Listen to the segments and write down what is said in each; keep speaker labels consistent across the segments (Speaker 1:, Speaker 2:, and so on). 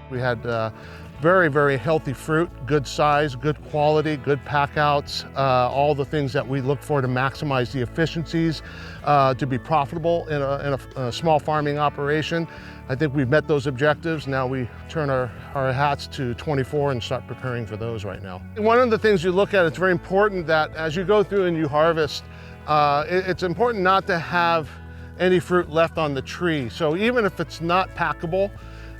Speaker 1: We had very, very healthy fruit, good size, good quality, good pack outs, all the things that we look for to maximize the efficiencies, to be profitable in a small farming operation. I think we've met those objectives. Now we turn our hats to 24 and start preparing for those right now. One of the things you look at, it's very important that as you go through and you harvest, it's important not to have any fruit left on the tree. So even if it's not packable,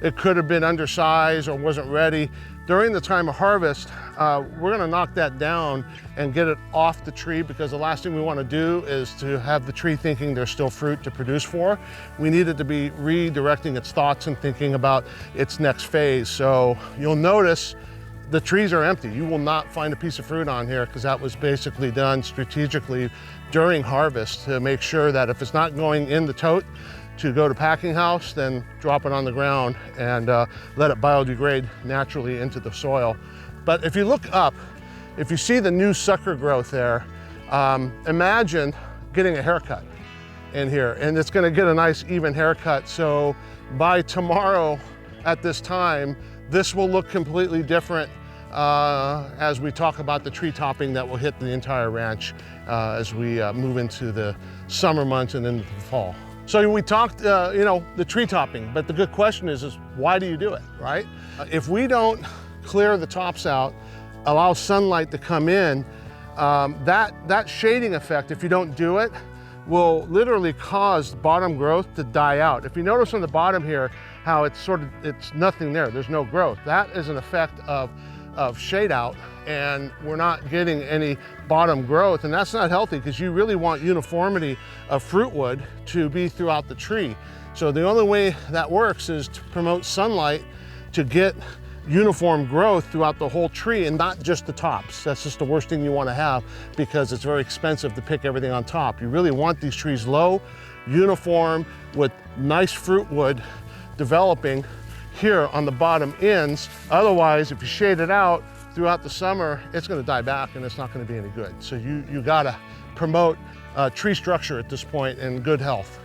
Speaker 1: it could have been undersized or wasn't ready. During the time of harvest, we're gonna knock that down and get it off the tree, because the last thing we wanna do is to have the tree thinking there's still fruit to produce for. We need it to be redirecting its thoughts and thinking about its next phase. So you'll notice the trees are empty. You will not find a piece of fruit on here, because that was basically done strategically during harvest to make sure that if it's not going in the tote to go to packing house, then drop it on the ground and let it biodegrade naturally into the soil. But if you look up, if you see the new sucker growth there, imagine getting a haircut in here, and it's gonna get a nice even haircut. So by tomorrow at this time, this will look completely different as we talk about the tree topping that will hit the entire ranch as we move into the summer months and into the fall. So we talked, the tree topping, but the good question is why do you do it, right? If we don't clear the tops out, allow sunlight to come in, that shading effect, if you don't do it, will literally cause bottom growth to die out. If you notice on the bottom here, how it's nothing there, there's no growth. That is an effect of shade out, and we're not getting any bottom growth, and that's not healthy, because you really want uniformity of fruit wood to be throughout the tree. So the only way that works is to promote sunlight to get uniform growth throughout the whole tree and not just the tops. That's just the worst thing you want to have, because it's very expensive to pick everything on top. You really want these trees low, uniform, with nice fruit wood developing here on the bottom ends. Otherwise, if you shade it out throughout the summer, it's gonna die back and it's not gonna be any good. So you gotta promote tree structure at this point and good health.